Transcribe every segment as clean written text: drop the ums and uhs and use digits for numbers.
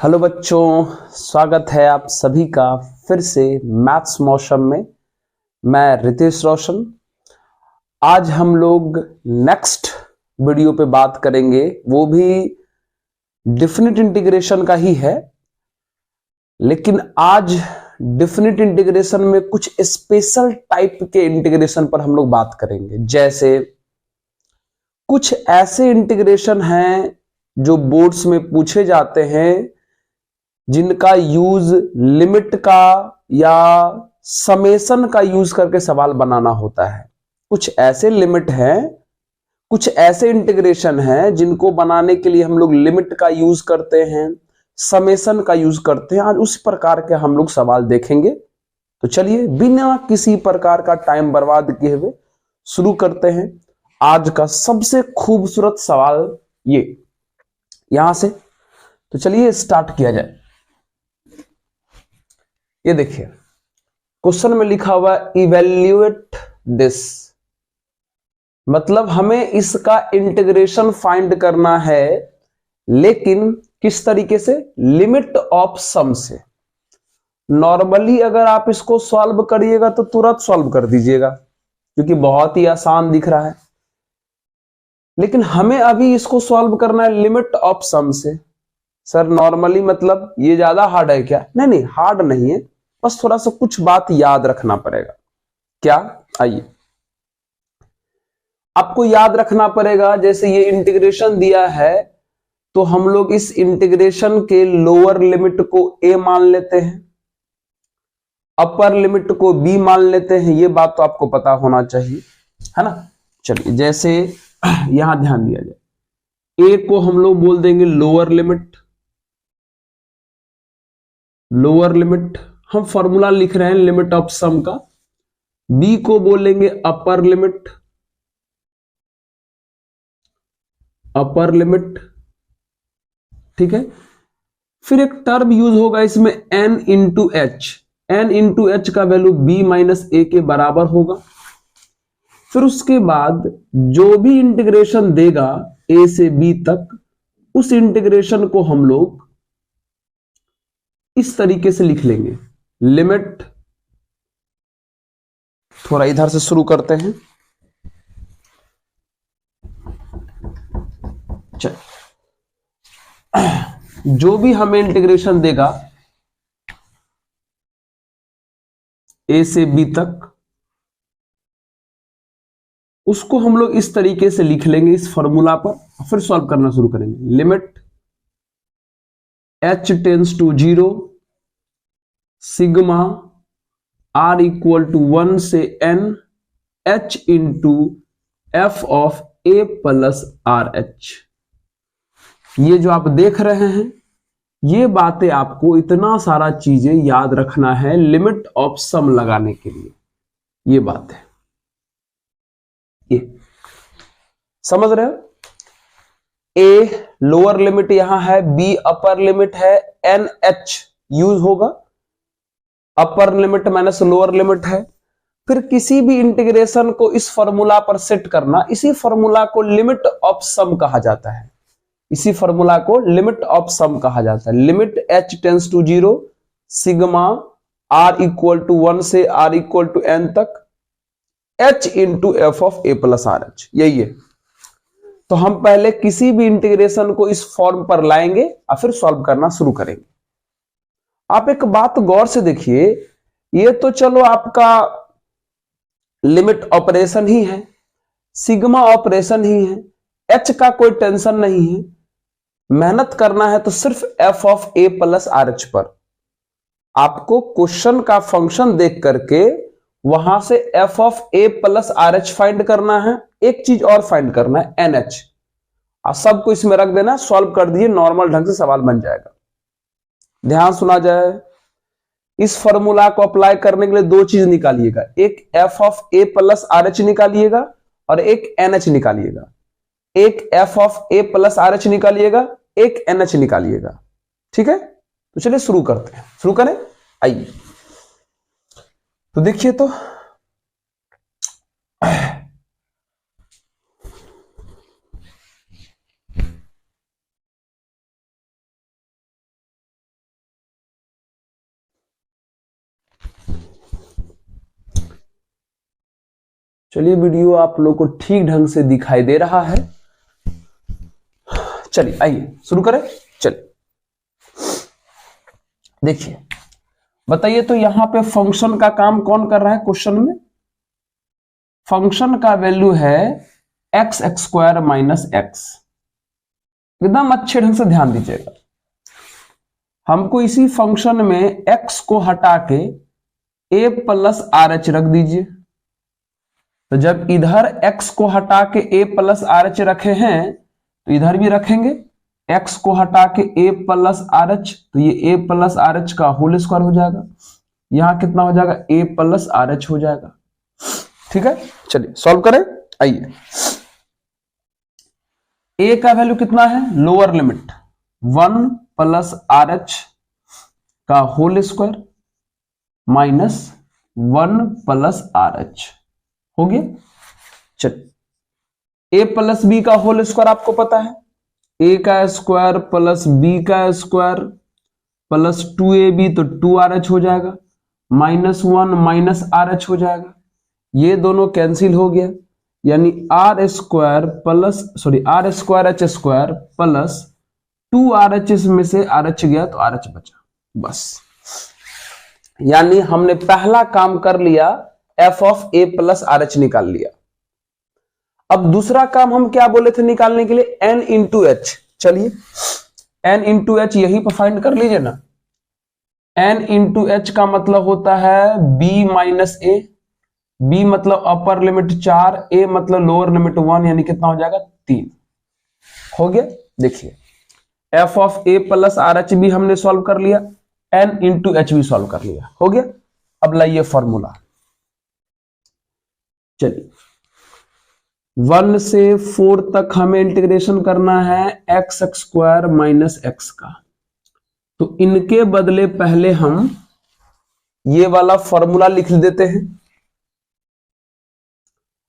Hello बच्चों, स्वागत है आप सभी का फिर से मैथ्स मौसम में। मैं रितेश रोशन। आज हम लोग नेक्स्ट वीडियो पे बात करेंगे, वो भी डिफिनिट इंटीग्रेशन का ही है, लेकिन आज डिफिनिट इंटीग्रेशन में कुछ स्पेशल टाइप के इंटीग्रेशन पर हम लोग बात करेंगे। जैसे कुछ ऐसे इंटीग्रेशन हैं जो बोर्ड्स में पूछे जाते हैं, जिनका यूज लिमिट का या समेशन का यूज करके सवाल बनाना होता है। कुछ ऐसे लिमिट हैं, कुछ ऐसे इंटीग्रेशन हैं जिनको बनाने के लिए हम लोग लिमिट का यूज करते हैं, समेशन का यूज करते हैं। आज उस प्रकार के हम लोग सवाल देखेंगे। तो चलिए बिना किसी प्रकार का टाइम बर्बाद किए हुए शुरू करते हैं। आज का सबसे खूबसूरत सवाल ये यहां से, तो चलिए स्टार्ट किया जाए। ये देखिए, क्वेश्चन में लिखा हुआ इवेल्युएट दिस, मतलब हमें इसका इंटीग्रेशन फाइंड करना है, लेकिन किस तरीके से? लिमिट ऑफ सम से। नॉर्मली अगर आप इसको सॉल्व करिएगा तो तुरंत सॉल्व कर दीजिएगा, क्योंकि बहुत ही आसान दिख रहा है। लेकिन हमें अभी इसको सॉल्व करना है लिमिट ऑफ सम से। सर नॉर्मली मतलब ये ज्यादा हार्ड है क्या? नहीं नहीं, हार्ड नहीं है, बस थोड़ा सा कुछ बात याद रखना पड़ेगा। क्या? आइए, आपको याद रखना पड़ेगा, जैसे ये इंटीग्रेशन दिया है तो हम लोग इस इंटीग्रेशन के लोअर लिमिट को a मान लेते हैं, अपर लिमिट को b मान लेते हैं। ये बात तो आपको पता होना चाहिए, है ना। चलिए, जैसे यहां ध्यान दिया जाए, a को हम लोग बोल देंगे लोअर लिमिट। लोअर लिमिट हम फॉर्मूला लिख रहे हैं लिमिट ऑफ सम का। b को बोलेंगे अपर लिमिट। अपर लिमिट, ठीक है। फिर एक टर्म यूज होगा इसमें n into h. N into h का वैल्यू b माइनस ए के बराबर होगा। फिर उसके बाद जो भी इंटीग्रेशन देगा a से b तक, उस इंटीग्रेशन को हम लोग इस तरीके से लिख लेंगे। लिमिट, थोड़ा इधर से शुरू करते हैं। चल, जो भी हमें इंटीग्रेशन देगा a से b तक, उसको हम लोग इस तरीके से लिख लेंगे इस फॉर्मूला पर, फिर सॉल्व करना शुरू करेंगे। Limit h tends to 0, sigma r equal to 1 से n h into F of a plus are h. ये जो आप देख रहे हैं, ये बातें आपको इतना सारा चीजें याद रखना है लिमिट ऑफ सम लगाने के लिए। ये बात है, ये समझ रहे हो। a लोअर लिमिट यहां है, b अपर लिमिट है, एन एच यूज होगा। Upper limit minus lower limit है। फिर किसी भी इंटीग्रेशन को इस फॉर्मूला पर सेट करना, इसी फॉर्मूला को लिमिट ऑफ सम कहा जाता है। इसी फॉर्मूला को लिमिट ऑफ सम कहा जाता है। Limit h tends to 0, sigma r equal to 1 से r इक्वल टू n तक h into F of a plus are H. यही है। तो हम पहले किसी भी इंटीग्रेशन को इस फॉर्म पर लाएंगे और फिर सॉल्व करना शुरू करेंगे। आप एक बात गौर से देखिए, ये तो चलो आपका लिमिट ऑपरेशन ही है, सिग्मा ऑपरेशन ही है, h का कोई टेंशन नहीं है। मेहनत करना है तो सिर्फ F of a plus R H पर। आपको क्वेश्चन का फंक्शन देख करके वहां से F of a plus R H find करना है। एक चीज और फाइंड करना है, एन एच। आप सबको इसमें रख देना, सॉल्व कर दिए, नॉर्मल ढंग से सवाल बन जाएगा। ध्यान सुना जाए, इस फॉर्मूला को अप्लाई करने के लिए दो चीज निकालिएगा, एक F of a plus are H निकालिएगा और एक एन एच निकालिएगा। एक F of a plus are H निकालिएगा, एक एन एच निकालिएगा। ठीक है, तो चलिए शुरू करते हैं। शुरू करें, आइए। तो देखिए, तो चलिए वीडियो आप लोग को ठीक ढंग से दिखाई दे रहा है। चलिए आइए शुरू करें। चलिए देखिए, बताइए तो यहां पे फंक्शन का काम कौन कर रहा है क्वेश्चन में? फंक्शन का वैल्यू है एक्स स्क्वायर माइनस एक्स। एकदम अच्छे ढंग से ध्यान दीजिएगा। हमको इसी फंक्शन में x को हटा के a प्लस आर एच रख दीजिए। तो जब इधर x को हटा के a प्लस आर एच रखे हैं तो इधर भी रखेंगे x को हटा के a प्लस आर एच, तो ये a प्लस आर एच का होल स्क्वायर हो जाएगा। यहां कितना हो जाएगा? a प्लस आर एच हो जाएगा। ठीक है, चलिए सॉल्व करें। आइए, a का वैल्यू कितना है? Lower limit 1 plus are H का whole square minus 1 plus are H हो गया। चलिए, a प्लस बी का होल स्क्वायर आपको पता है, a का स्क्वायर प्लस b का स्क्वायर प्लस 2ab, तो 2rh हो जाएगा, माइनस 1 माइनस आर एच हो जाएगा। ये दोनों कैंसिल हो गया, यानी R square H square plus 2rh, इसमें से आर एच गया तो आर एच बचा। बस, यानी हमने पहला काम कर लिया, F of A plus R H निकाल लिया। अब दूसरा काम हम क्या बोले थे निकालने के लिए? n into H. चलिए n इंटू एच यही पर फाइंड कर लीजिए ना। n इंटू एच का मतलब होता है b माइनस ए। b मतलब अपर लिमिट 4, a मतलब लोअर लिमिट 1, यानी कितना हो जाएगा? 3 हो गया। देखिए, F of A plus R H भी हमने सॉल्व कर लिया, n इंटू एच भी सॉल्व कर लिया, हो गया। अब लाइए फॉर्मूला। चलिए, 1 से 4 तक हमें इंटीग्रेशन करना है एक्स स्क्वायर माइनस एक्स का। तो इनके बदले पहले हम ये वाला फॉर्मूला लिख देते हैं।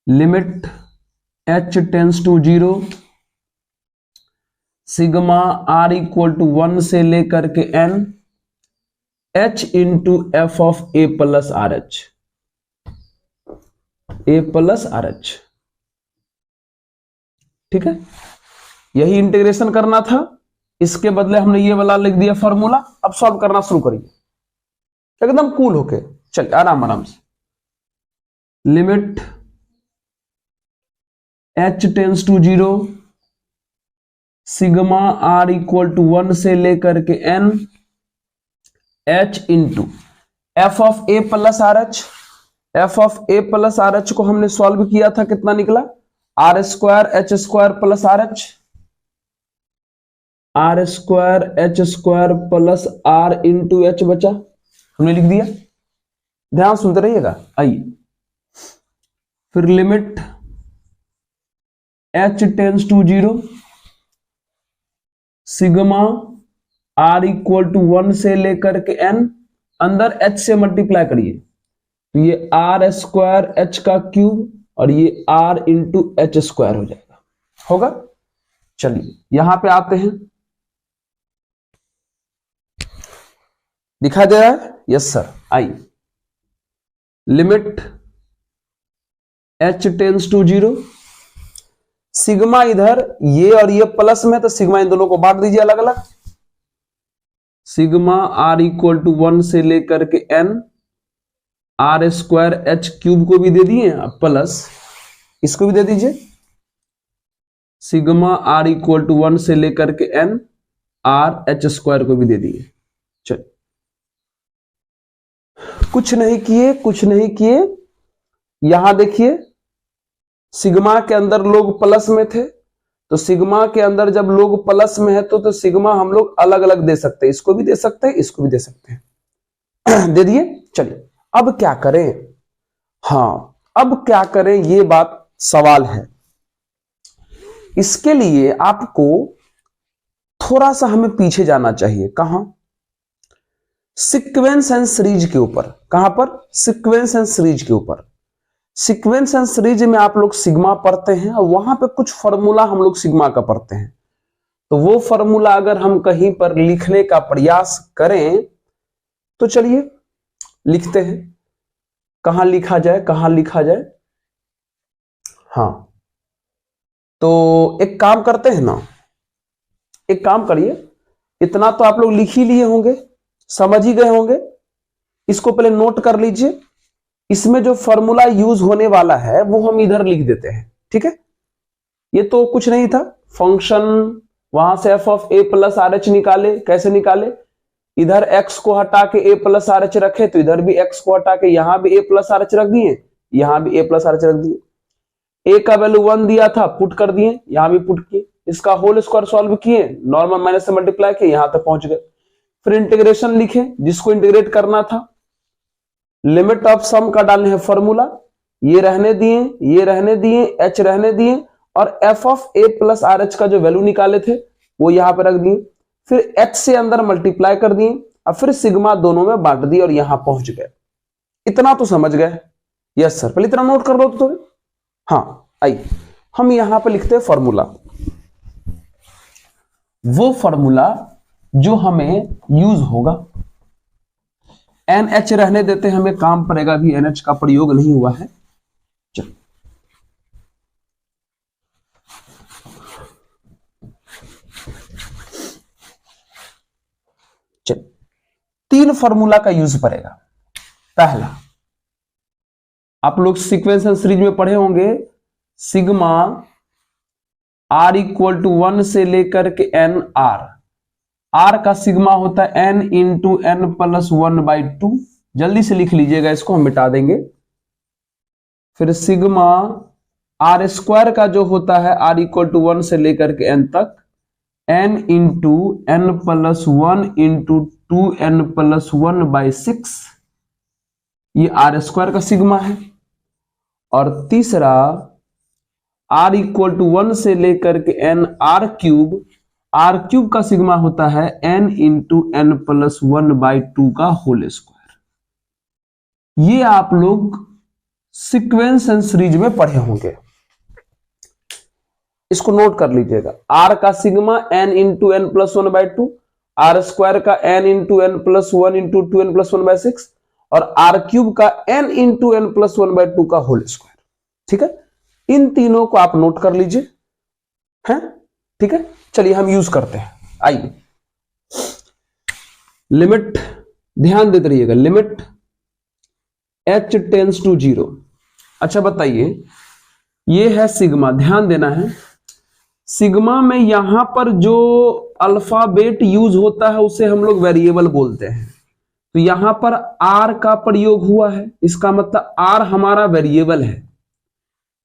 Limit h tends to 0, sigma r equal to 1 से लेकर के n, h into F of A plus are H, A plus are H. ठीक है, यही इंटीग्रेशन करना था, इसके बदले हमने ये वाला लिख दिया फॉर्मूला। अब सॉल्व करना शुरू करिए एकदम कूल होके। चलिए आराम आराम से। Limit h tends to 0, sigma r equal to 1 से लेकर के n, h into F of A plus are H. F of A plus are H को हमने सॉल्व किया था, कितना निकला? R square H square plus are H, R square H square plus R into H बचा, हमने लिख दिया। ध्यान सुनते रहिएगा। आइए फिर limit h tends to 0, sigma r equal to 1 से लेकर के n, अंदर h से मल्टीप्लाई करिए तो ये आर स्क्वायर एच का क्यूब और ये r इंटू एच स्क्वायर हो जाएगा, होगा। चलिए यहां पे आते हैं, दिखा दे रहा है? Yes sir. आइए, limit h tends to 0, sigma इधर ये और ये प्लस में, तो सिग्मा इन दोनों को बांट दीजिए अलग अलग। सिग्मा r इक्वल टू 1 से लेकर के n, R square H cube को भी दे दिए प्लस इसको भी दे दीजिए। सिग्मा r इक्वल टू 1 से लेकर के n, आर एच स्क्वायर को भी दे दिए। चलिए, कुछ नहीं किए। यहां देखिए, सिग्मा के अंदर लोग प्लस में थे, तो सिग्मा के अंदर जब लोग प्लस में है तो सिग्मा हम लोग अलग अलग दे सकते हैं, इसको भी दे सकते हैं, इसको भी दे सकते हैं। दे दिए। चलिए अब क्या करें? हाँ, अब क्या करें ये बात सवाल है। इसके लिए आपको थोड़ा सा हमें पीछे जाना चाहिए। कहां? सीक्वेंस एंड सीरीज के ऊपर। कहां पर? सीक्वेंस एंड सीरीज के ऊपर। सीक्वेंस एंड सीरीज में आप लोग सिग्मा पढ़ते हैं और वहां पे कुछ फॉर्मूला हम लोग सिग्मा का पढ़ते हैं। तो वो फॉर्मूला अगर हम कहीं पर लिखने का प्रयास करें तो चलिए लिखते हैं। कहां लिखा जाए? हाँ, तो एक काम करते हैं ना, एक काम करिए, इतना तो आप लोग लिख ही लिए होंगे, समझ ही गए होंगे, इसको पहले नोट कर लीजिए। इसमें जो फॉर्मूला यूज होने वाला है वो हम इधर लिख देते हैं, ठीक है। ये तो कुछ नहीं था, फंक्शन वहां से F of A plus R H निकाले, कैसे निकाले, इधर एक्स को हटा के ए प्लस आर एच रखे, तो इधर भी एक्स को हटा के यहां भी ए प्लस आर एच रख दिए, यहां भी ए प्लस आर एच रख दिए। ए का वैल्यू 1 दिया था, पुट कर दिए, यहां भी पुट किए, इसका होल स्क्वायर सॉल्व किए, नॉर्मल माइनस से मल्टीप्लाई किए, यहां तक पहुंच गए। फिर इंटीग्रेशन लिखे, जिसको इंटीग्रेट करना था, लिमिट ऑफ सम का डालने हैं फॉर्मूला, ये रहने दिए, ये रहने दिए, एच रहने दिए, और F of A plus are H का जो वैल्यू निकाले थे वो यहां पर रख दिए, फिर एच से अंदर मल्टीप्लाई कर दिए, और फिर सिग्मा दोनों में बांट दिए और यहां पहुंच गए। इतना तो समझ गए? यस सर, पहले इतना नोट कर लो तो थोड़े। हाँ, आइए हम यहां पर लिखते हैं फॉर्मूला, वो फॉर्मूला जो हमें यूज होगा। NH रहने देते हैं, हमें काम पड़ेगा, अभी NH का प्रयोग नहीं हुआ है। चल चल 3 फॉर्मूला का यूज पड़ेगा। पहला, आप लोग सीक्वेंस एंड सीरीज में पढ़े होंगे, सिग्मा R इक्वल टू 1 से लेकर के N R का सिग्मा होता है N इंटू N प्लस 1/2। जल्दी से लिख लीजिएगा, इसको हम मिटा देंगे। फिर सिग्मा R स्क्वायर का जो होता है R इक्वल टू 1 से लेकर के N तक N into N plus 1 into 2N plus 1/6, ये R स्क्वायर का सिग्मा है। और तीसरा, R इक्वल टू 1 से लेकर के N R क्यूब का सिग्मा होता है N इंटू N प्लस 1/2 का होल स्क्वायर। ये आप लोग सीक्वेंस एंड सीरीज में पढ़े होंगे, इसको नोट कर लीजिएगा। R का sigma N into N plus 1/2, R square का N into N plus 1 into 2N plus 1/6, और R क्यूब का N इंटू N प्लस 1/2 का होल स्क्वायर। ठीक है, इन तीनों को आप नोट कर लीजिए, हैं? ठीक है, चलिए हम यूज करते हैं। आइए, लिमिट ध्यान देते रहिएगा, लिमिट h टेंस टू 0। अच्छा बताइए, ये है सिग्मा, ध्यान देना है। सिग्मा में यहां पर जो अल्फाबेट यूज होता है उसे हम लोग वेरिएबल बोलते हैं। तो यहां पर r का प्रयोग हुआ है, इसका मतलब r हमारा वेरिएबल है,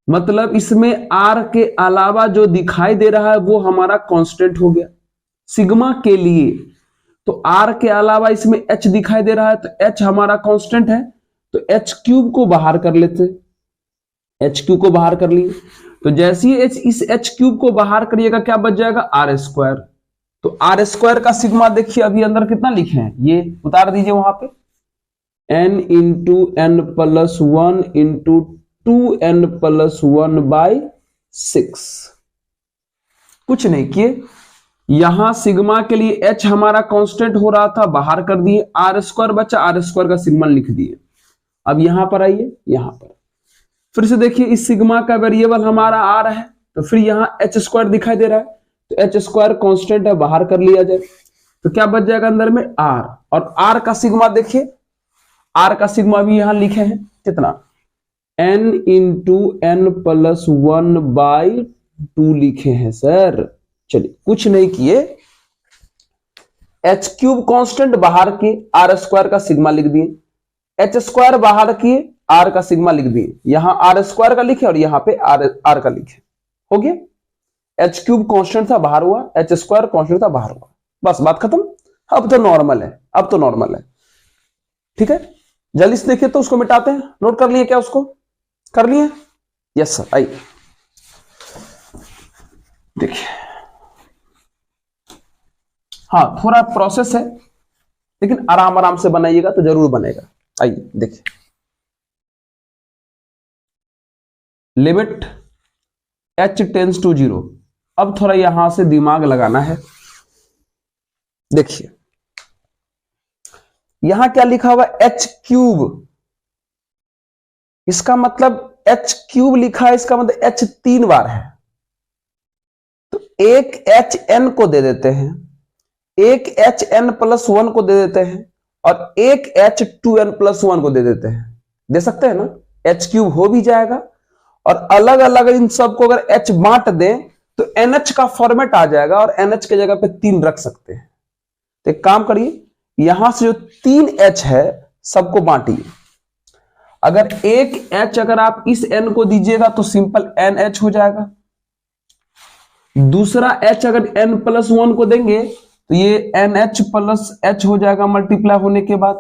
मतलब इसमें r के अलावा जो दिखाई दे रहा है वो हमारा कांस्टेंट हो गया सिग्मा के लिए। तो r के अलावा इसमें h दिखाई दे रहा है, तो h हमारा कांस्टेंट है, तो h क्यूब को बाहर कर लेते, h क्यूब को बाहर कर लिए। तो जैसे ही इस h क्यूब को बाहर करिएगा क्या बच जाएगा? r square. तो r स्क्वायर का सिग्मा देखिए अभी अंदर कितना लिखे हैं, ये उतार दीजिए वहां पे, n into n plus 1 into 2n plus 1/6। कुछ नहीं किए, यहां सिग्मा के लिए h हमारा कांस्टेंट हो रहा था, बाहर कर दिए, r स्क्वायर बचा, r स्क्वायर का सिग्मा लिख दिए। अब यहां पर आइए, यहां पर फिर से देखिए, इस सिग्मा का वेरिएबल हमारा r है, तो फिर यहां h स्क्वायर दिखाई दे रहा है, तो h स्क्वायर कांस्टेंट है, बाहर कर लिया जाए, तो क्या बच जाएगा अंदर में? r। और r का सिग्मा देखिए, r का सिग्मा भी यहां लिखे हैं कितना, n इंटू n प्लस 1/2 लिखे हैं सर। चलिए, कुछ नहीं किए, h क्यूब कांस्टेंट बाहर किए, r स्क्वायर का सिग्मा लिख दिए, h स्क्वायर बाहर किए, r का सिग्मा लिख दिए, यहां r स्क्वायर का लिखे और यहां पे r का लिखे, हो गया। h क्यूब कांस्टेंट था, बाहर हुआ, h स्क्वायर कांस्टेंट था, बाहर हुआ, बस बात खत्म। अब तो नॉर्मल है, अब तो नॉर्मल है, ठीक है। जल्दी से देखिए, तो उसको मिटाते हैं, नोट कर लिए क्या? उसको कर लिए? यस सर, आइए देखिए, हाँ थोड़ा प्रोसेस है, लेकिन आराम आराम से बनाइएगा तो जरूर बनेगा। आइए देखिए, लिमिट h टेंस टू 0। अब थोड़ा यहां से दिमाग लगाना है। देखिए, यहां क्या लिखा हुआ? h क्यूब, इसका मतलब एच क्यूब लिखा है, इसका मतलब एच 3 बार है, तो एक एच एन को दे देते हैं, एक एच एन प्लस 1 को दे देते हैं, और एक एच 2n प्लस 1 को दे देते हैं। दे सकते हैं ना, एच क्यूब हो भी जाएगा, और अलग अलग इन सबको अगर एच बांट दें तो NH का फॉर्मेट आ जाएगा, और NH के जगह पे 3 रख सकते हैं। तो एक काम करिए, यहां से जो 3 H है सबको बांटिए। अगर एक H अगर आप इस N को दीजिएगा तो सिंपल NH हो जाएगा। दूसरा H अगर N प्लस 1 को देंगे तो ये NH प्लस H हो जाएगा मल्टीप्लाई होने के बाद।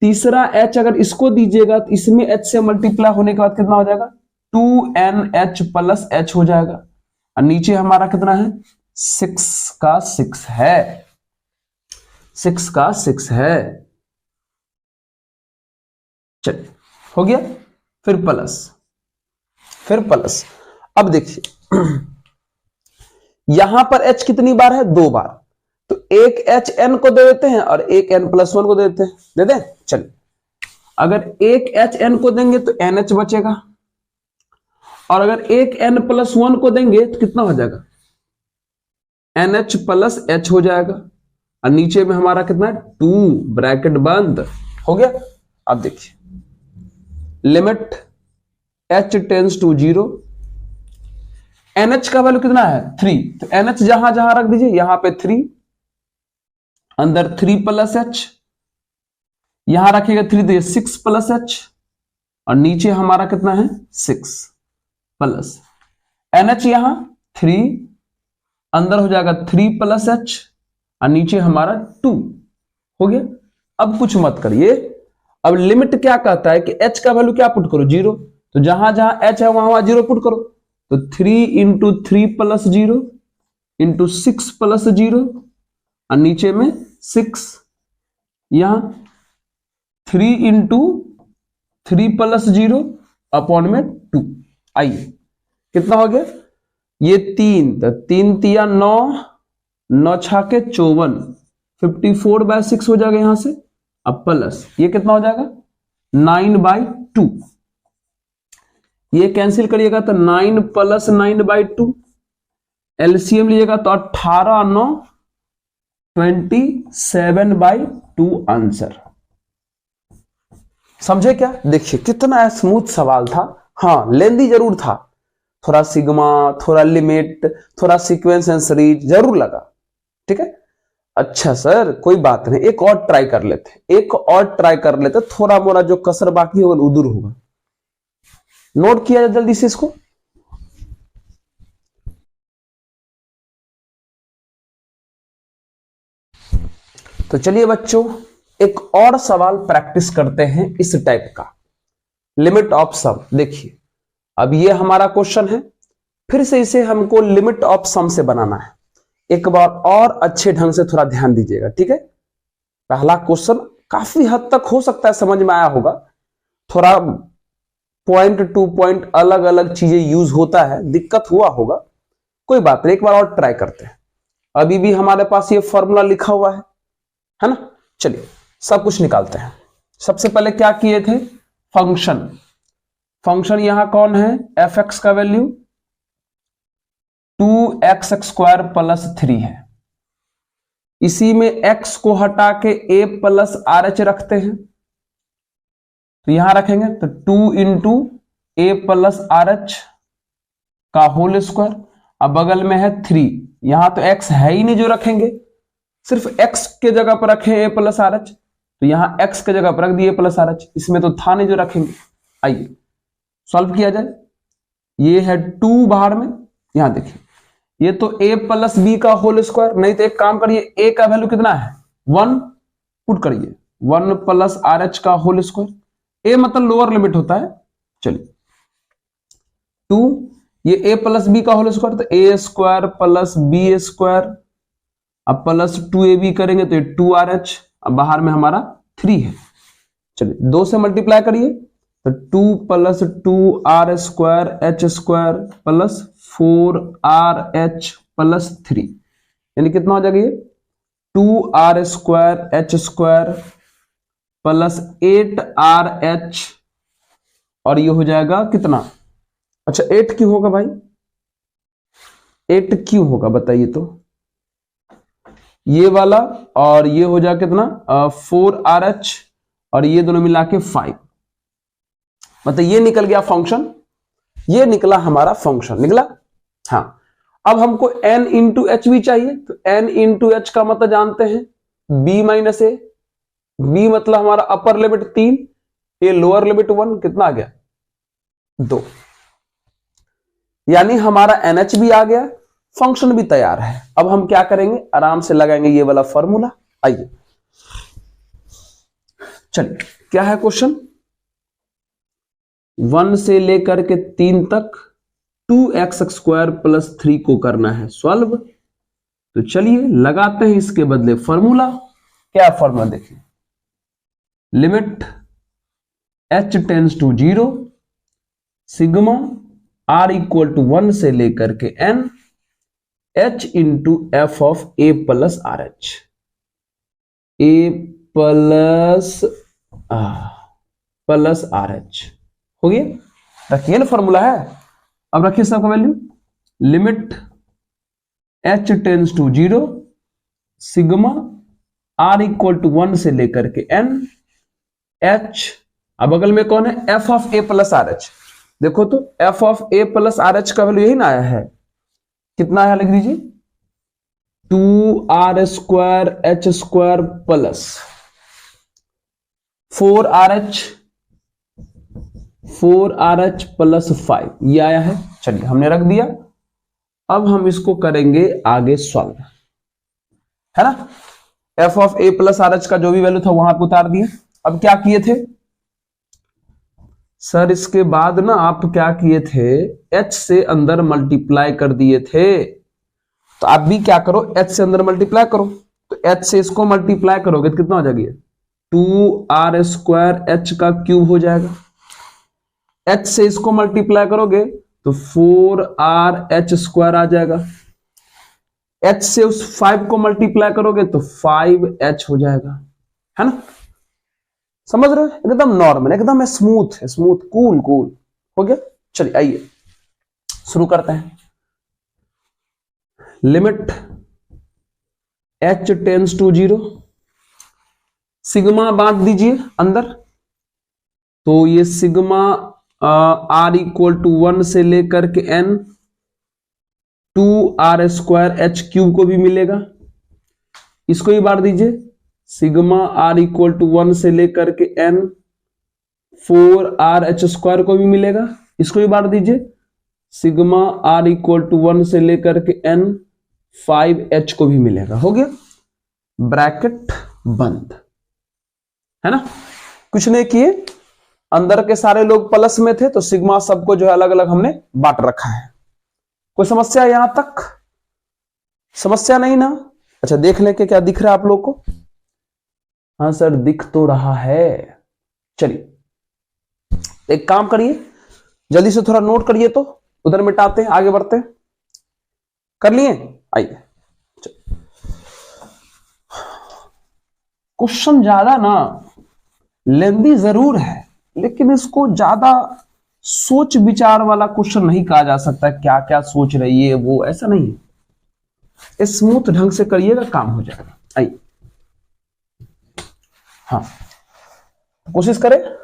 तीसरा H अगर इसको दीजिएगा तो इसमें H से मल्टीप्लाई होने के बाद कितना हो जाएगा, 2NH प्लस H हो जाएगा। और नीचे हमारा कितना है, 6 का 6 है, 6 का 6 है। चलिए हो गया, फिर प्लस। अब देखिए यहां पर H कितनी बार है, 2 बार, तो एक H N को दे देते हैं और एक N प्लस 1 को दे देते हैं, दे दें। चलिए अगर एक H N को देंगे तो NH बचेगा, और अगर एक N प्लस 1 को देंगे तो कितना हो जाएगा, NH प्लस H हो जाएगा, और नीचे में हमारा कितना है, 2, ब्रैकेट बंद, हो गया। अब देखिए limit H tends to 0, NH का वैल्यू कितना है, 3, तो NH जहां जहां रख दीजिए, यहां पे 3, अंदर 3 प्लस H, यहां रखिएगा 3 तो ये 6 प्लस H, और नीचे हमारा कितना है, 6 प्लस NH, यहां 3, अंदर हो जाएगा 3 प्लस H, और नीचे हमारा 2, हो गया। अब कुछ मत करिए, अब लिमिट क्या कहता है कि H का वैल्यू क्या पुट करो, 0, तो जहां जहां H है वहां वहां 0 पुट करो, तो 3 इंटू 3 प्लस 0 इंटू 6 प्लस 0, और नीचे में 6, यहां 3 इंटू 3 प्लस 0 अपॉन में 2। आइए कितना हो गया, ये 3, तो 3 तिया 9, 9 छाके 54, 54/6 हो जाएगा यहां से। अब प्लस ये कितना हो जाएगा, 9/2, ये कैंसिल करिएगा तो 9 प्लस 9/2, एलसीएम लीजिएगा तो 18 9 27/2 आंसर। समझे क्या, देखिए कितना स्मूथ सवाल था। हाँ लेंदी जरूर था, थोड़ा सिग्मा, थोड़ा लिमिट, थोड़ा सीक्वेंस एंड सीरीज जरूर लगा, ठीक है। अच्छा सर कोई बात नहीं, एक और ट्राई कर लेते, थोड़ा मोड़ा जो कसर बाकी होगा वो दूर होगा। नोट किया जाए जल्दी से इसको। तो चलिए बच्चों एक और सवाल प्रैक्टिस करते हैं इस टाइप का, लिमिट ऑफ सम। देखिए अब ये हमारा क्वेश्चन है, फिर से इसे हमको लिमिट ऑफ सम से बनाना है। एक बार और अच्छे ढंग से थोड़ा ध्यान दीजिएगा, ठीक है। पहला क्वेश्चन काफी हद तक हो सकता है समझ में आया होगा, थोड़ा पॉइंट टू पॉइंट अलग अलग चीजें यूज होता है, दिक्कत हुआ होगा, कोई बात नहीं, एक बार और ट्राई करते हैं। अभी भी हमारे पास ये फॉर्मूला लिखा हुआ है ना। चलिए सब कुछ निकालते हैं। सबसे पहले क्या किए थे, फंक्शन यहां कौन है, fx का वैल्यू 2x² प्लस 3 है, इसी में x को हटा के a प्लस RH रखते हैं, तो यहां रखेंगे तो 2 इंटू a प्लस RH का होल स्क्वायर, अब बगल में है 3, यहां तो x है ही नहीं जो रखेंगे, सिर्फ x के जगह पर रखें a प्लस RH, तो यहां x के जगह पर रख दिए प्लस RH, इसमें तो था नहीं जो रखेंगे। आइए सॉल्व किया जाए, ये है 2 बाहर में, यहां देखिए ये तो a प्लस बी का होल स्क्वायर, नहीं तो एक काम करिए a का वैल्यू कितना है 1 पुट करिए, 1 प्लस RH का होल स्क्वायर, a मतलब लोअर लिमिट होता है। चलिए 2, ये a प्लस बी का होल स्क्वायर, तो a² प्लस b², अब प्लस 2ab करेंगे तो ये 2RH, अब बाहर में हमारा 3 है। चलिए 2 से मल्टीप्लाई करिए तो 2 plus 2r² h² plus 4rh plus 3, यानी कितना हो जाएगा ये 2r² h² प्लस 8rh और ये हो जाएगा कितना, अच्छा 8 क्यों होगा भाई, 8 क्यों होगा बताइए तो, ये वाला और ये हो जाएगा कितना 4RH और ये दोनों मिला के 5, मतलब ये निकल गया फंक्शन, ये निकला हमारा फंक्शन निकला। हाँ अब हमको n इंटू एच भी चाहिए, तो n इंटू एच का मतलब जानते हैं b माइनस ए, b मतलब हमारा अपर लिमिट 3, ये लोअर लिमिट 1, कितना आ गया 2, यानी हमारा NH भी आ गया, फंक्शन भी तैयार है। अब हम क्या करेंगे, आराम से लगाएंगे ये वाला फॉर्मूला। आइए चलिए क्या है क्वेश्चन, 1 से लेकर के 3 तक 2x² प्लस 3 को करना है सॉल्व। तो चलिए लगाते हैं इसके बदले फॉर्मूला। क्या फॉर्मूला देखिए, limit h tends to 0 sigma r equal to 1 से लेकर के n h into F of a plus are H, a plus are H हो गया। रखिए ना फॉर्मूला है, अब रखिए सबका value, limit h tends to 0 sigma r equal to 1 से लेकर के n h, अब बगल में कौन है, f of a plus R H, देखो तो f of a plus are H का वैल्यू यही ना आया है, कितना आया लिख दीजिए 2r² प्लस 4RH प्लस 5, ये आया है। चलिए हमने रख दिया, अब हम इसको करेंगे आगे सॉल्व, है ना। f of a plus are H का जो भी वैल्यू था वहां पे उतार दिए। अब क्या किए थे सर, इसके बाद ना आप क्या किए थे, h से अंदर मल्टीप्लाई कर दिए थे, तो आप भी क्या करो h से अंदर मल्टीप्लाई करो, तो h से इसको मल्टीप्लाई करोगे तो कितना हो जाएगा, 2r² h का क्यूब हो जाएगा, h से इसको मल्टीप्लाई करोगे तो 4RH² आ जाएगा, h से उस 5 को मल्टीप्लाई करोगे तो 5h हो जाएगा, है ना। समझ रहे हो, एकदम नॉर्मल, एकदम स्मूथ है, स्मूथ कूल कूल हो गया। चलिए आइए शुरू करते हैं। Limit h tends to 0 sigma बांट दीजिए अंदर, तो ये सिग्मा r इक्वल टू 1 से लेकर के n 2r² h क्यूब को भी मिलेगा, इसको ही बांट दीजिए, सिग्मा r इक्वल टू 1 से लेकर के n 4RH² को भी मिलेगा, इसको भी बांट दीजिए, सिग्मा r इक्वल टू 1 से लेकर के n 5h को भी मिलेगा। हो गया, ब्रैकेट बंद, है ना। कुछ नहीं किए, अंदर के सारे लोग प्लस में थे तो सिग्मा सबको जो है अलग अलग हमने बांट रखा है। कोई समस्या यहां तक, समस्या नहीं ना। अच्छा देख लें कि क्या दिख रहा है आप लोग को, हाँ सर दिख तो रहा है। चलिए एक काम करिए, जल्दी से थोड़ा नोट करिए, तो उधर मिटाते हैं आगे बढ़ते हैं। कर लिए, आइए। क्वेश्चन ज्यादा ना लेंदी जरूर है, लेकिन इसको ज्यादा सोच विचार वाला क्वेश्चन नहीं कहा जा सकता, क्या क्या सोच रही है वो, ऐसा नहीं है। स्मूथ ढंग से करिएगा काम हो जाएगा। आइए हाँ कोशिश करें,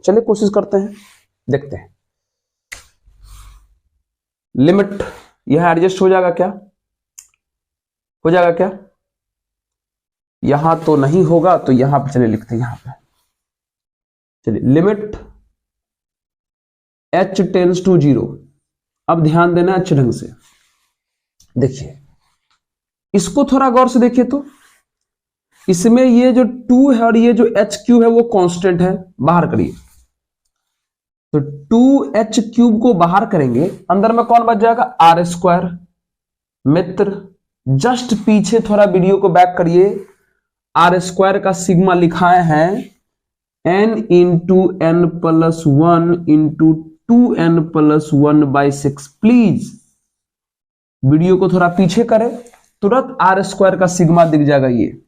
चलिए कोशिश करते हैं, देखते हैं। लिमिट यह एडजस्ट हो जाएगा क्या, हो जाएगा क्या, यहां तो नहीं होगा तो यहां पे चलिए लिखते हैं, यहां पे चलिए लिमिट h टेंड्स टू 0। अब ध्यान देना अच्छे ढंग से, देखिए इसको थोड़ा गौर से देखिए, तो इसमें ये जो 2 है और ये जो h क्यूब है वो कांस्टेंट है, बाहर करिए, तो 2h क्यूब को बाहर करेंगे, अंदर में कौन बच जाएगा, r²। मित्र जस्ट पीछे थोड़ा वीडियो को बैक करिए, r² का सिग्मा लिखाए हैं n into n plus 1 into 2n plus 1/6। Please video को थोड़ा पीछे करें, तुरंत r² का सिग्मा दिख जाएगा। ये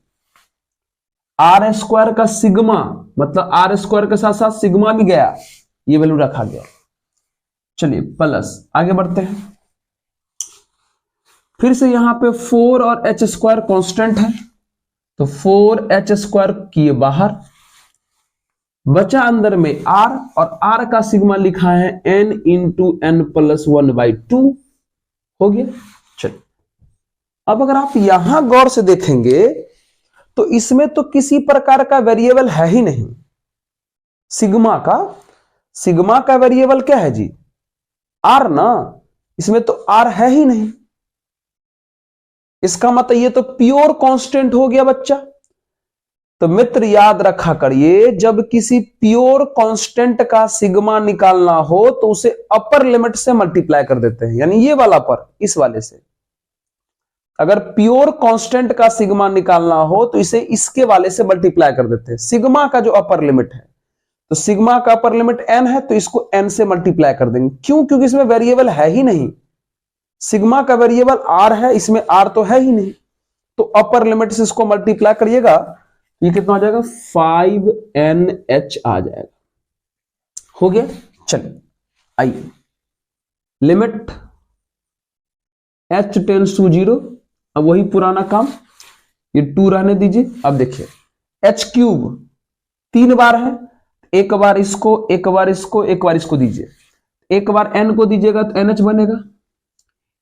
r² का सिग्मा मतलब r² के साथ साथ सिग्मा भी गया, ये वैल्यू रखा गया। चलिए प्लस आगे बढ़ते हैं। फिर से यहां पे 4 और एच स्क्वायर कॉन्स्टेंट है, तो 4h स्क्वायर किए बाहर, बचा अंदर में r, और r का सिग्मा लिखा है n इंटू n प्लस 1/2 हो गया। चलिए अब अगर आप यहां गौर से देखेंगे तो इसमें तो किसी प्रकार का वेरिएबल है ही नहीं। सिग्मा का वेरिएबल क्या है जी? r ना, इसमें तो r है ही नहीं। इसका मतलब ये तो प्योर कांस्टेंट हो गया बच्चा। तो मित्र याद रखा करिए, जब किसी प्योर कांस्टेंट का सिग्मा निकालना हो तो उसे अपर लिमिट से मल्टीप्लाई कर देते हैं, यानी ये वाला पर इस वाले से। अगर प्योर कांस्टेंट का सिग्मा निकालना हो तो इसे इसके वाले से मल्टीप्लाई कर देते हैं, सिग्मा का जो अपर लिमिट है। तो सिग्मा का अपर लिमिट n है तो इसको n से मल्टीप्लाई कर देंगे। क्यों? क्योंकि इसमें वेरिएबल है ही नहीं। सिग्मा का वेरिएबल r है, इसमें r तो है ही नहीं, तो अपर लिमिट से इसको मल्टीप्लाई करिएगा, ये कितना आ जाएगा? 5nh आ जाएगा। हो गया। चलिए आइए, लिमिट h टेंड्स टू 0, अब वही पुराना काम, ये 2 रहने दीजिए। अब देखिए h क्यूब 3 बार है, एक बार इसको, एक बार इसको, एक बार इसको दीजिए। एक बार n को दीजिएगा तो nh बनेगा,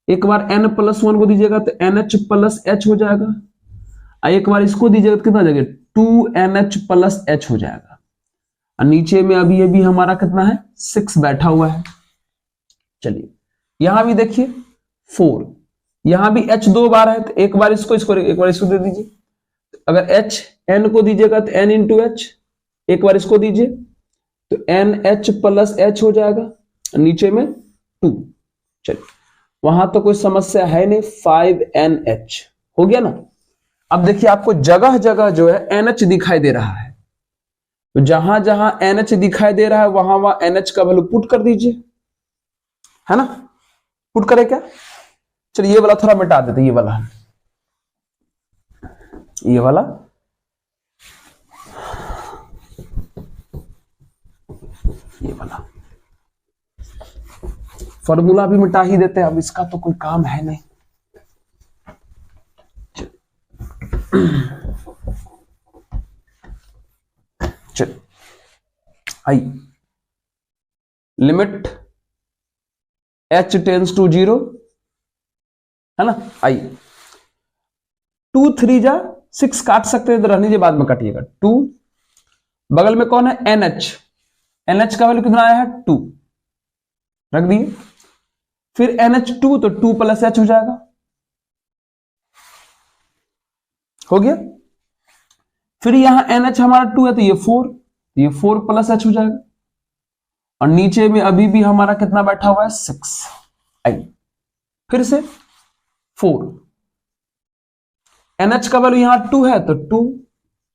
एक बार n प्लस 1 को दीजिएगा तो nh प्लस h हो जाएगा, एक बार इसको दीजिएगा तो कितना आ जाएगा? 2nh प्लस h हो जाएगा। और नीचे में अभी अभी हमारा कितना है? 6 बैठा हुआ है। चलिए यहां भी देखिए 4, यहां भी h 2 बार है, तो एक बार इसको, एक बार इसको दे दीजिए। अगर h n को दीजिएगा तो n इंटू h, एक बार इसको दीजिए तो nh प्लस h हो जाएगा, नीचे में 2। चलिए वहां तो कोई समस्या है नहीं, 5nh हो गया ना। अब देखिए आपको जगह जगह जो है nh दिखाई दे रहा है, तो जहां जहां nh दिखाई दे रहा है वहां वहां nh का वैल्यू पुट कर दीजिए, है ना। पुट करें क्या? चलिए ये वाला थोड़ा मिटा देते, ये वाला फॉर्मूला भी मिटा ही देते हैं, अब इसका तो कोई काम है नहीं। चलिए आइए, लिमिट h टेंड्स टू 0, है ना। आइए 2 3 जा 6 काट सकते हैं तो रहने दीजिए, बाद में काटिएगा। 2 बगल में कौन है? nh का वैल्यू कितना आया है? 2 रख दिए। फिर nh2 तो 2 प्लस h हो जाएगा, हो गया। फिर यहां nh हमारा 2 है तो ये 4 प्लस h हो जाएगा, और नीचे में अभी भी हमारा कितना बैठा हुआ है? 6। आइए फिर से 4, nh का वैल्यू यहां 2 है तो 2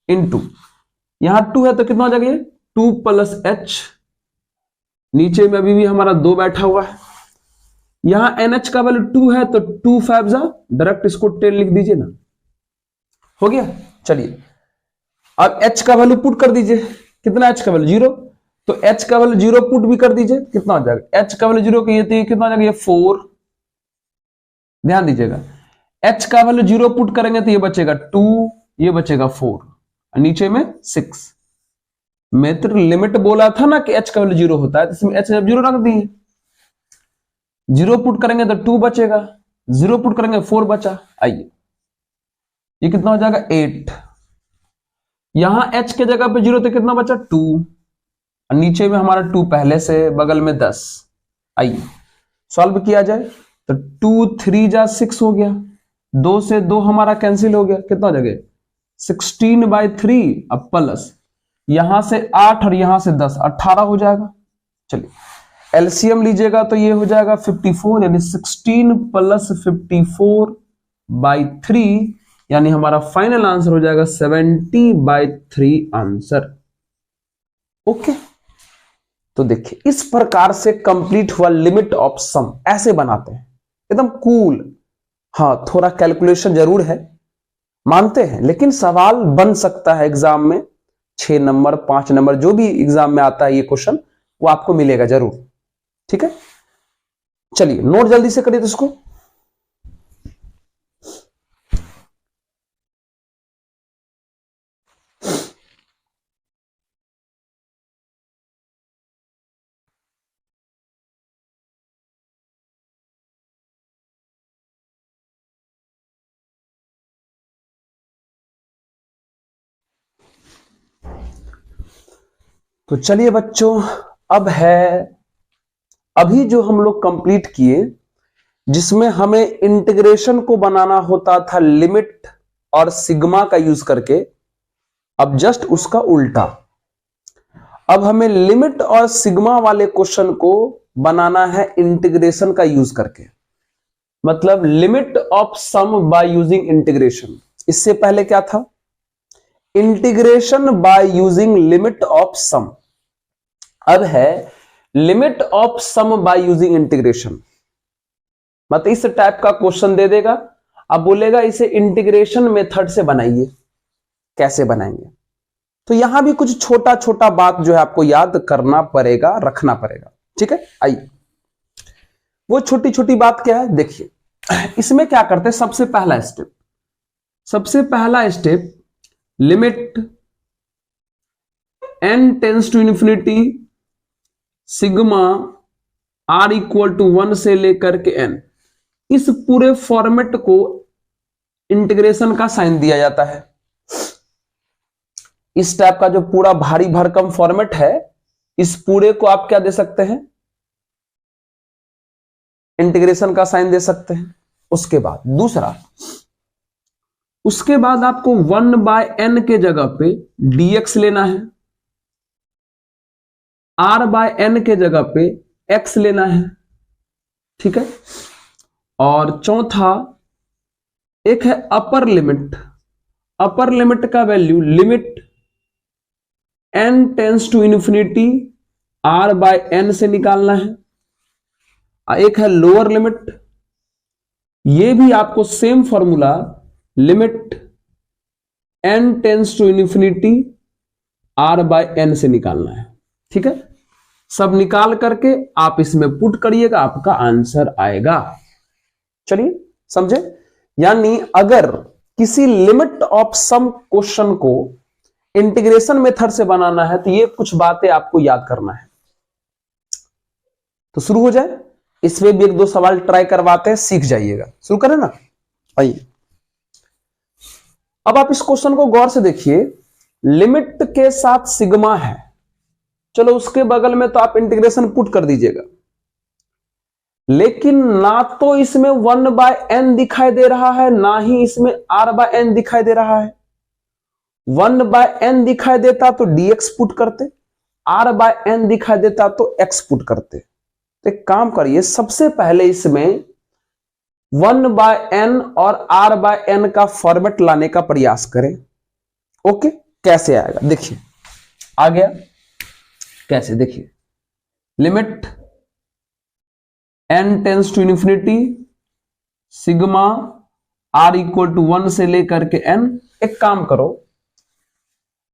इंटू, यहां 2 है तो कितना हो जाएगा? 2 प्लस h, नीचे में अभी भी हमारा 2 बैठा हुआ है। यहां nh का वैल्यू 2 है तो 2 5 जा, डायरेक्ट इसको 10 लिख दीजिए ना, हो गया। चलिए अब h का वैल्यू पुट कर दीजिए, कितना h का वैल्यू? 0, तो h का वैल्यू 0 पुट भी कर दीजिए, कितना हो जाएगा? h का वैल्यू 0 की, तो कितना हो जाएगा? ये 4। ध्यान दीजिएगा, h का वैल्यू 0 पुट करेंगे तो ये बचेगा 2, ये बचेगा 4, नीचे में 6। मित्र लिमिट बोला था ना कि h का वैल्यू 0 होता है, तो इसमें h जब 0 रख दिए, 0 पुट करेंगे तो 2 बचेगा, 0 पुट करेंगे 4 बचा। आइए ये कितना हो जाएगा? 8। यहां h के जगह पे 0 तो कितना बचा? 2, और नीचे में हमारा 2 पहले से, बगल में 10। आइए सॉल्व किया जाए तो 2 3 जा 6 हो गया, 2 से 2 हमारा कैंसिल हो गया, कितना हो जाएगा? 16/3, अब प्लस यहां से 8 और यहां से 10, 18 हो जाएगा। चलिए एलसीएम लीजिएगा तो ये हो जाएगा 54, यानी 16 प्लस 54/3, यानी हमारा फाइनल आंसर हो जाएगा 70/3 आंसर। ओके, तो देखिए इस प्रकार से कंप्लीट हुआ लिमिट ऑफ सम। ऐसे बनाते हैं एकदम कूल। हाँ थोड़ा कैलकुलेशन जरूर है, मानते हैं, लेकिन सवाल बन सकता है एग्जाम में। 6 नंबर 5 नंबर जो भी एग्जाम में आता है ये क्वेश्चन वो आपको मिलेगा जरूर। ठीक है, चलिए नोट जल्दी से करिए इसको। तो चलिए बच्चों, अब है अभी जो हम लोग कंप्लीट किए, जिसमें हमें इंटीग्रेशन को बनाना होता था लिमिट और सिग्मा का यूज करके, अब जस्ट उसका उल्टा, अब हमें लिमिट और सिग्मा वाले क्वेश्चन को बनाना है इंटीग्रेशन का यूज करके, मतलब limit of sum by using integration. इससे पहले क्या था, integration by using limit of sum, अब है limit of sum by using integration. मतलब इस टाइप का क्वेश्चन दे देगा, अब बोलेगा इसे इंटीग्रेशन मेथड से बनाइए, कैसे बनाएंगे। तो यहां भी कुछ छोटा छोटा बात जो है आपको याद करना पड़ेगा, रखना पड़ेगा। ठीक है, आइए वो छोटी छोटी बात क्या है देखिए। इसमें क्या करते हैं, सबसे पहला step limit n tends to infinity sigma r equal to 1 से लेकर के n, इस पूरे फॉर्मेट को इंटीग्रेशन का साइन दिया जाता है। इस टाइप का जो पूरा भारी भरकम फॉर्मेट है, इस पूरे को आप क्या दे सकते हैं, इंटीग्रेशन का साइन दे सकते हैं। उसके बाद दूसरा, उसके बाद आपको 1/n के जगह पे dx लेना है, r/n के जगह पे x लेना है। ठीक है, और चौथा एक है अपर लिमिट, अपर लिमिट का value limit n tends to infinity r/n से निकालना है। एक है लोअर लिमिट, ये भी आपको same formula limit n tends to infinity r/n से निकालना है। ठीक है, सब निकाल करके आप इसमें पुट करिएगा, आपका आंसर आएगा। चलिए समझे, यानी अगर किसी लिमिट ऑफ सम क्वेश्चन को इंटीग्रेशन मेथड से बनाना है तो ये कुछ बातें आपको याद करना है। तो शुरू हो जाए, इसमें भी एक दो सवाल ट्राई करवाते हैं, सीख जाइएगा। शुरू करें ना, आइए। अब आप इस क्वेश्चन को गौर से देखिए, लिमिट के साथ सिग्मा है, चलो उसके बगल में तो आप इंटीग्रेशन पुट कर दीजिएगा, लेकिन ना तो इसमें 1/n दिखाई दे रहा है, ना ही इसमें r/n दिखाई दे रहा है। 1/n दिखाई देता तो dx पुट करते, r/n दिखाई देता तो x पुट करते। तो एक काम करिए, सबसे पहले इसमें 1/n और r/n का फॉर्मेट लाने का प्रयास करें। ओके, कैसे आएगा देखिए, आ गया कैसे, देखिए limit n tends to infinity sigma r equal to 1 से लेकर के n। एक काम करो,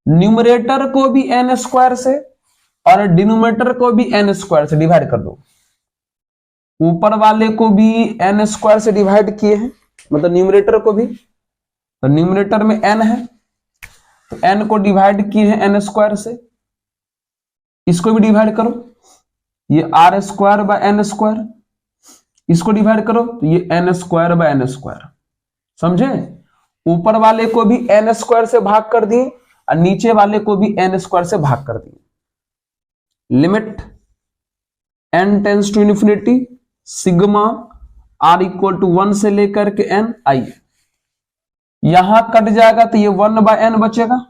न्यूमरेटर को भी n स्क्वायर से और डिनोमिनेटर को भी n स्क्वायर से डिवाइड कर दो। ऊपर वाले को भी n स्क्वायर से डिवाइड किए हैं, मतलब न्यूमरेटर को भी, तो न्यूमरेटर में n है तो n को डिवाइड किए हैं n स्क्वायर से। इसको भी डिवाइड करो, ये r square by n square, इसको डिवाइड करो तो ये n square by n square. समझे, ऊपर वाले को भी n स्क्वायर से भाग कर दिए और नीचे वाले को भी n स्क्वायर से भाग कर दिए। Limit n tends to infinity sigma r equal to 1 से लेकर के n। आइए यहां कट जाएगा तो ये 1/n बचेगा।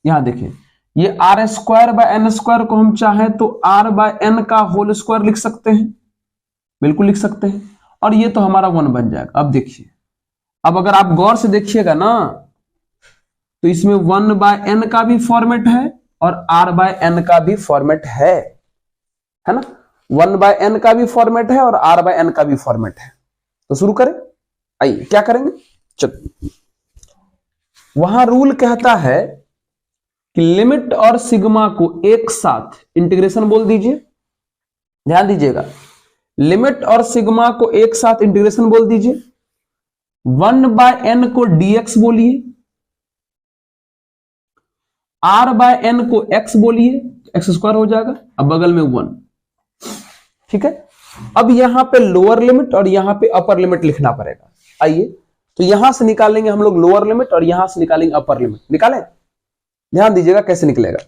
यहां देखिए, ये r square by n square को हम चाहें तो r/n का होल स्क्वायर लिख सकते हैं, बिल्कुल लिख सकते हैं, और ये तो हमारा 1 बन जाएगा। अब देखिए, अब अगर आप गौर से देखिएगा ना तो इसमें 1/n का भी फॉर्मेट है और r/n का भी फॉर्मेट है ना, 1/n का भी फॉर्मेट है और r/n का भी फॉर्मेट है। तो शुरू करें, आइए क्या करेंगे, चलो। वहां रूल कहता है कि लिमिट और सिग्मा को एक साथ इंटीग्रेशन बोल दीजिए, ध्यान दीजिएगा, लिमिट और सिग्मा को एक साथ इंटीग्रेशन बोल दीजिए, 1/n को dx बोलिए, r/n को x बोलिए, x² हो जाएगा, अब बगल में 1। ठीक है, अब यहां पे लोअर लिमिट और यहां पे अपर लिमिट लिखना पड़ेगा। आइए, तो यहां से निकालेंगे हम लोग लोअर लिमिट और यहां से निकालेंगे अपर लिमिट। निकालें, ध्यान दीजिएगा कैसे निकलेगा।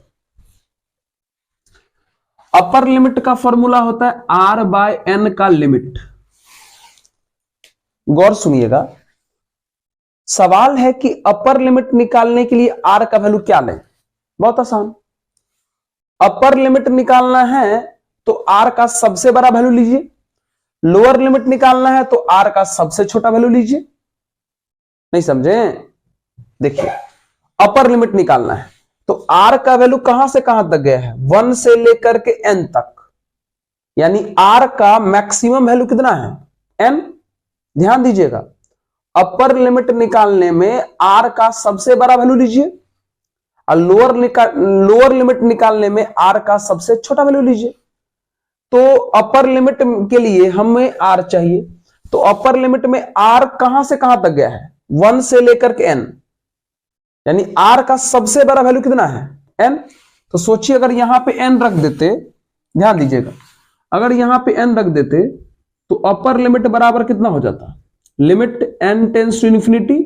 अपर लिमिट का फॉर्मूला होता है r/n का लिमिट। गौर सुनिएगा, सवाल है कि अपर लिमिट निकालने के लिए r का वैल्यू क्या लें। बहुत आसान, अपर लिमिट निकालना है तो r का सबसे बड़ा वैल्यू लीजिए, लोअर लिमिट निकालना है तो r का सबसे छोटा वैल्यू लीजिए। नहीं समझे? देखिए, अपर लिमिट निकालना है तो r का वैल्यू कहां से कहां तक गया है, 1 से लेकर के n तक, यानी r का मैक्सिमम वैल्यू कितना है, n। ध्यान दीजिएगा, अपर लिमिट निकालने में r का सबसे बड़ा वैल्यू लीजिए और लोअर लिमिट निकालने में r का सबसे छोटा वैल्यू लीजिए। तो अपर लिमिट के लिए हमें r चाहिए, तो अपर लिमिट में r कहां से कहां तक गया है, 1 से लेकर के n, यानी r का सबसे बड़ा वैल्यू कितना है, n। तो सोचिए अगर यहां पे n रख देते, ध्यान दीजिएगा, अगर यहां पे n रख देते तो अपर लिमिट बराबर कितना हो जाता, limit n tends to infinity,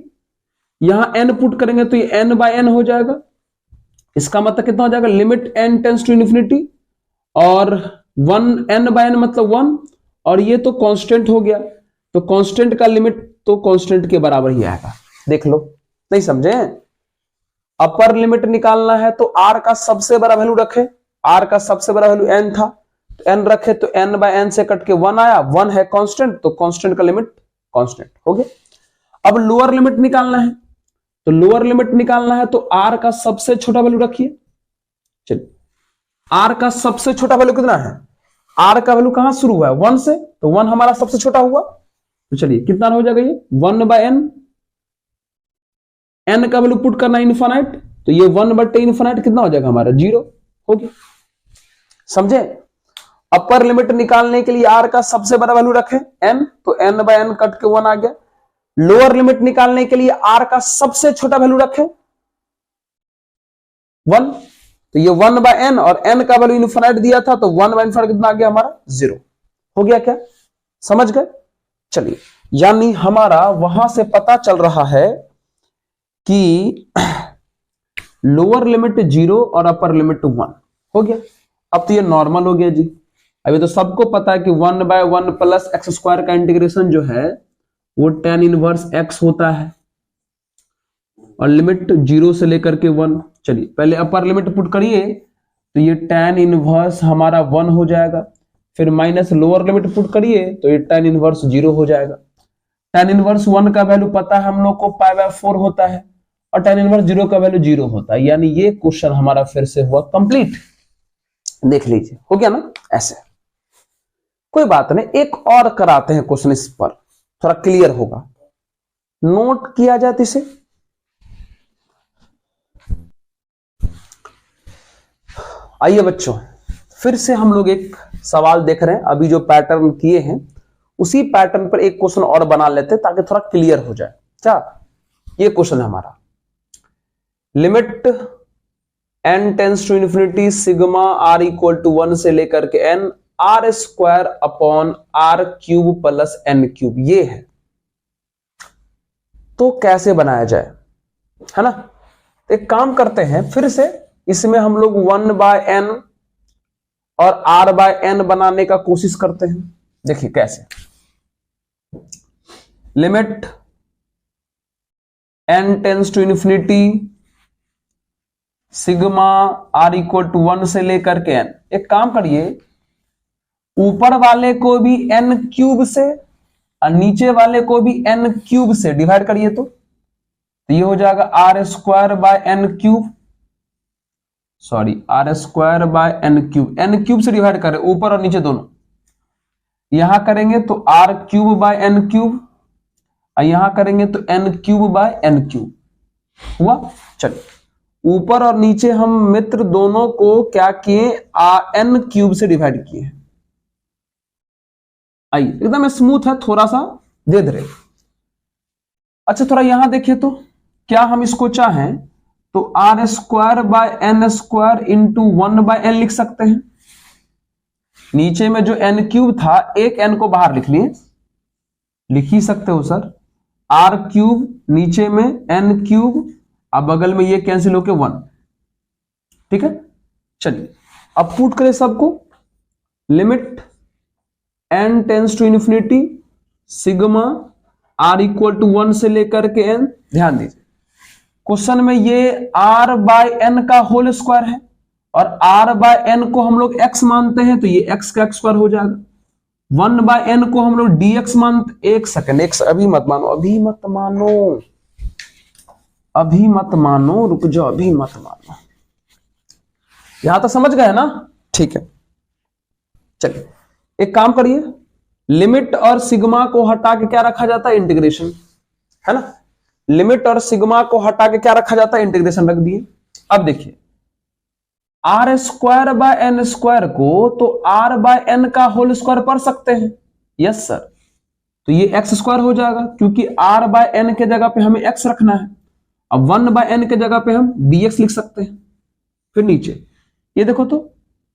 यहां n पुट करेंगे तो ये n/n हो जाएगा। इसका मतलब कितना हो जाएगा, limit n tends to infinity और 1n/n मतलब 1, और ये तो कांस्टेंट हो गया, तो कांस्टेंट का लिमिट तो कांस्टेंट के बराबर ही आएगा। देख लो, नहीं समझे? अपर लिमिट निकालना है तो r का सबसे बड़ा वैल्यू रखे, r का सबसे बड़ा वैल्यू n था तो n रखे, तो n/n से कट के 1 आया, 1 है कांस्टेंट, तो कांस्टेंट का लिमिट कांस्टेंट हो गया। अब लोअर लिमिट निकालना है, तो लोअर लिमिट निकालना है तो r का सबसे छोटा वैल्यू रखिए। चलिए, r का सबसे छोटा वैल्यू कितना है, r का वैल्यू कहां शुरू हुआ है, 1 से, तो 1 हमारा सबसे छोटा हुआ। तो चलिए कितना हो जाएगा, ये 1/n, n का वैल्यू पुट करना इनफाइनाइट, तो ये 1/∞ कितना हो जाएगा हमारा, 0 हो गया। समझे? अपर लिमिट निकालने के लिए r का सबसे बड़ा वैल्यू रखें n, तो n/n कट के 1 आ गया। लोअर लिमिट निकालने के लिए r का सबसे छोटा वैल्यू रखें 1, तो ये 1/n और n का वैल्यू इनफाइनाइट दिया था, तो 1/∞ कितना आ गया हमारा, 0 हो गया। क्या समझ गए? चलिए, यानी हमारा वहां से पता चल रहा है कि लोअर लिमिट 0 और अपर लिमिट 1 हो गया। अब तो ये नॉर्मल हो गया जी। अभी तो सबको पता है कि 1/1 प्लस x² का इंटीग्रेशन जो है वो tan इनवर्स x होता है और लिमिट 0 से लेकर के 1। चलिए पहले अपर लिमिट पुट करिए, तो ये tan इनवर्स हमारा 1 हो जाएगा, फिर माइनस लोअर लिमिट पुट करिए तो ये tan इनवर्स 0 हो जाएगा। tan इनवर्स 1 का वैल्यू पता है हम लोग को π/4 होता है और tan इनवर्स 0 का वैल्यू 0 होता है, यानी ये क्वेश्चन हमारा फिर से हुआ कंप्लीट। देख लीजिए, हो गया ना ऐसे। कोई बात नहीं, एक और कराते हैं क्वेश्चन, इस पर थोड़ा क्लियर होगा, नोट किया जाए इसे। आइए बच्चों, फिर से हम लोग एक सवाल देख रहे हैं, अभी जो पैटर्न किए हैं उसी पैटर्न पर एक क्वेश्चन और बना लेते हैं ताकि थोड़ा क्लियर हो जाए। क्या ये क्वेश्चन है हमारा, limit n tends to infinity sigma r equal to 1 से लेकर के n r² upon r³ plus n³, ये है। तो कैसे बनाया जाए, है ना? एक काम करते हैं, फिर से इसमें हम लोग 1/n और r/n बनाने का कोशिश करते हैं। देखिए कैसे, limit n tends to infinity sigma r equal to 1 से लेकर के n। एक काम करिए, ऊपर वाले को भी n³ से और नीचे वाले को भी n³ से डिवाइड करिए, तो ये हो जाएगा r² n³ से डिवाइड करें ऊपर और नीचे दोनों, यहां करेंगे तो r³ और यहां करेंगे तो n³ हुआ। चलिए ऊपर और नीचे हम मित्र दोनों को क्या किए, n क्यूब से डिवाइड किए हैं। आइए एकदम स्मूथ है, थोड़ा सा दे दे। अच्छा थोड़ा यहां देखिए तो क्या हम इसको चाहें तो r square by n square into 1/n लिख सकते हैं। नीचे में जो n क्यूब था, एक n को बाहर लिख लिए, लिख ही सकते हो सर, r क्यूब नीचे में n क्यूब, अब बगल में ये कैंसिल होके 1। ठीक है, चलिए अब पुट करें सबको। Limit n tends to infinity sigma r equal to 1 से लेकर के n। ध्यान दीजिए क्वेश्चन में ये r बाय n का होल स्क्वायर है और r बाय n को हम लोग x मानते हैं तो ये x का स्क्वायर हो जाएगा। 1 बाय n को हम लोग dx मानते, एक सेकंड, अभी मत मानो, अभी मत मानो, अभी मत मानो, रुक जाओ, अभी मत मानो। यहां तक समझ गए ना? ठीक है, चलिए एक काम करिए, लिमिट और सिग्मा को हटा के क्या रखा जाता है, इंटीग्रेशन, है ना। लिमिट और सिग्मा को हटा के क्या रखा जाता है, इंटीग्रेशन रख दिए। अब देखिए R square by N square को तो आर बाय एन का होल स्क्वायर पढ़ सकते हैं, यस सर, तो ये एक्स स्क्वायर हो जाएगा क्योंकि आर बाय एन के जगह पे हमें एक्स रखना है। अब 1 बाय एन के जगह पे हम dx लिख सकते हैं। फिर नीचे ये देखो तो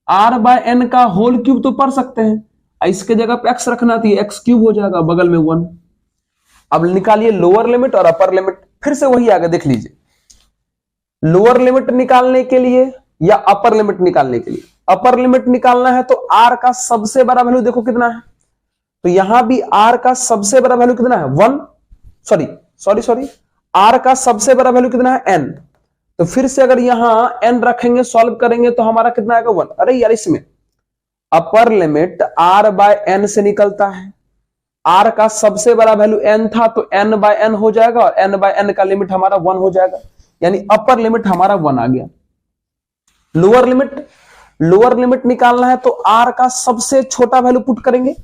r बाय एन का होल क्यूब तो पढ़ सकते हैं, इसके जगह पे x रखना थी, x क्यूब हो जाएगा, बगल में 1। अब निकालिए लोअर लिमिट और अपर लिमिट, फिर से वही आगे देख लीजिए। लोअर लिमिट निकालने के लिए या अपर लिमिट निकालने के लिए, अपर लिमिट निकालना है तो r का सबसे बड़ा वैल्यू देखो कितना है, तो यहां भी r का सबसे बड़ा वैल्यू कितना है, 1, सॉरी r का सबसे बड़ा वैल्यू कितना है, n। तो फिर से अगर यहां n रखेंगे, सॉल्व करेंगे तो हमारा कितना आएगा, 1। अरे यार इसमें upper limit r by n से निकलता है, r का सबसे बड़ा वैल्यू n था तो n बाय n हो जाएगा और n बाय n का लिमिट हमारा 1 हो जाएगा, यानी अपर लिमिट हमारा 1 आ गया। लोअर लिमिट निकालना है तो r का सबसे छोटा वैल्यू पुट करेंगे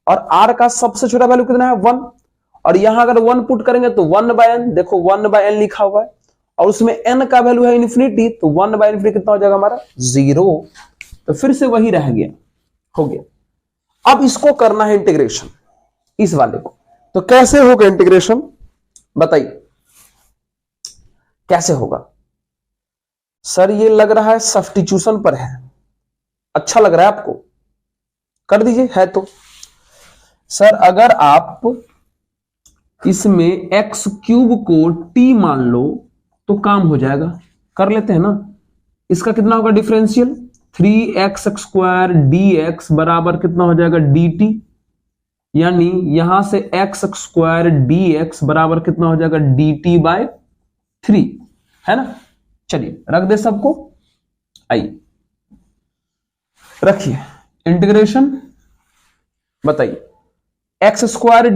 और r का सबसे छोटा वैल्यू कितना है, 1, और यहां अगर 1 पुट करेंगे तो 1 बाय n, देखो 1 बाय n लिखा हुआ है और उसमें n का वैल्यू है इन्फिनिटी, तो 1 बाय इन्फिनिटी कितना हो जाएगा हमारा, 0। तो फिर से वही रह गया, हो गया। अब इसको करना है इंटीग्रेशन, इस वाले को, तो कैसे होगा इंटीग्रेशन बताइए, कैसे होगा? सर ये लग रहा है सब्स्टिट्यूशन पर है, अच्छा लग रहा है आपको, कर दीजिए, है तो। सर अगर आप इसमें x क्यूब को t मान लो तो काम हो जाएगा, कर लेते हैं ना। इसका कितना होगा डिफरेंशियल, 3x स्क्वायर dx बराबर कितना हो जाएगा, dt, यानी यहां से x स्क्वायर dx बराबर कितना हो जाएगा, dt बाय 3, है ना। चलिए रख दे सबको, आइए रखिए इंटीग्रेशन, बताइए x स्क्वायर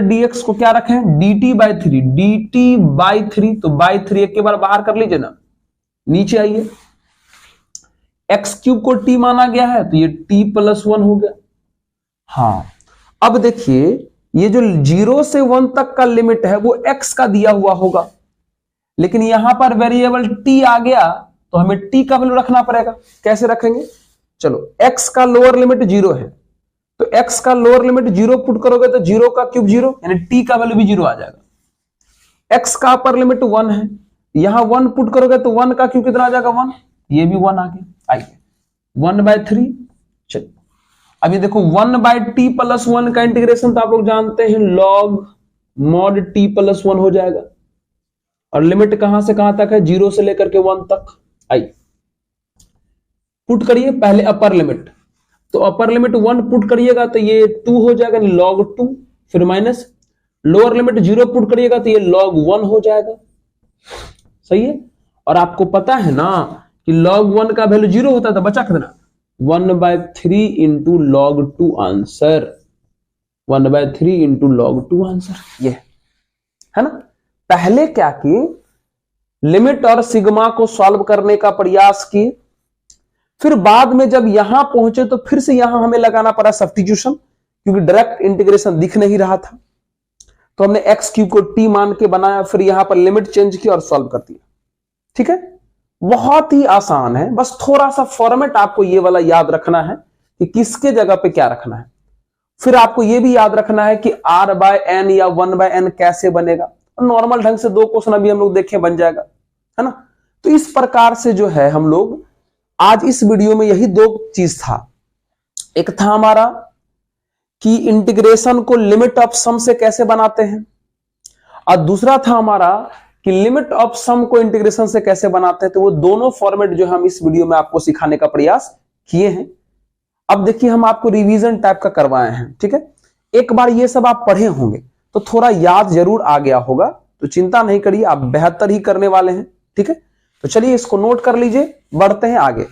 dx को क्या रखें, dt बाय 3, तो बाय 3 एक के बार बाहर कर लीजिए ना। नीचे आइए, x क्यूब को t माना गया है तो ये t प्लस 1 हो गया। हाँ अब देखिए ये जो 0 से 1 तक का लिमिट है वो x का दिया हुआ होगा, लेकिन यहां पर वेरिएबल t आ गया तो हमें t का वैल्यू रखना पड़ेगा। कैसे रखेंगे, चलो x का लोअर लिमिट 0 है तो x का लोअर लिमिट 0 पुट करोगे तो 0 का क्यूब 0, यानी t का वैल्यू भी 0 आ जाएगा। x का अपर लिमिट 1 है, यहां 1 पुट करोगे तो 1 का क्यूब कितना आ जाएगा, 1, ये भी 1 आ गया। आइए 1 बाय 3, चलिए अभी देखो 1 बाय t प्लस 1 का इंटीग्रेशन तो आप लोग जानते हैं लॉग मॉड t प्लस 1 हो जाएगा, और लिमिट कहां से कहां तक है, 0 से लेकर के 1 तक। आइए पुट करिए पहले अपर लिमिट, तो अपर लिमिट 1 पुट करिएगा तो ये 2 हो जाएगा, log 2, फिर माइनस लोअर लिमिट 0 पुट करिएगा तो ये log 1 हो जाएगा, सही है। और आपको पता है ना कि log 1 का वैल्यू 0 होता था, बचा कितना, 1/3 into log 2 answer, 1/3 into log 2 answer, ये है ना। पहले क्या कि लिमिट और सिग्मा को सॉल्व करने का प्रयास किए, फिर बाद में जब यहां पहुंचे तो फिर से यहां हमें लगाना पड़ा सब्स्टिट्यूशन, क्योंकि डायरेक्ट इंटीग्रेशन दिख नहीं रहा था, तो हमने x क्यूब को t मान के बनाया, फिर यहां पर लिमिट चेंज की और सॉल्व कर दिया। ठीक है, बहुत ही आसान है, बस थोड़ा सा फॉर्मेट आपको ये वाला याद रखना है कि किसके जगह पे क्या रखना है। फिर आपको ये भी याद रखना है कि r/n या 1/n कैसे बनेगा। नॉर्मल ढंग से 2 क्वेश्चन अभी हम लोग देखें बन जाएगा, है ना। तो इस प्रकार से जो है हम लोग आज इस वीडियो में यही 2 चीज था। एक था हमारा कि इंटीग्रेशन को लिमिट ऑफ सम से कैसे बनाते हैं, और दूसरा था हमारा कि लिमिट ऑफ सम को इंटीग्रेशन से कैसे बनाते हैं। तो वो दोनों फॉर्मेट जो हम इस वीडियो में आपको सिखाने का प्रयास किए हैं। अब देखिए हम आपको रिवीजन टाइप का करवाए हैं, ठीक है। एक बार ये सब आप पढ़े होंगे तो थोड़ा याद जरूर आ गया होगा, तो चिंता नहीं करिए, आप बेहतर ही करने वाले हैं, ठीक है। तो चलिए इसको नोट कर लीजिए, बढ़ते हैं आगे।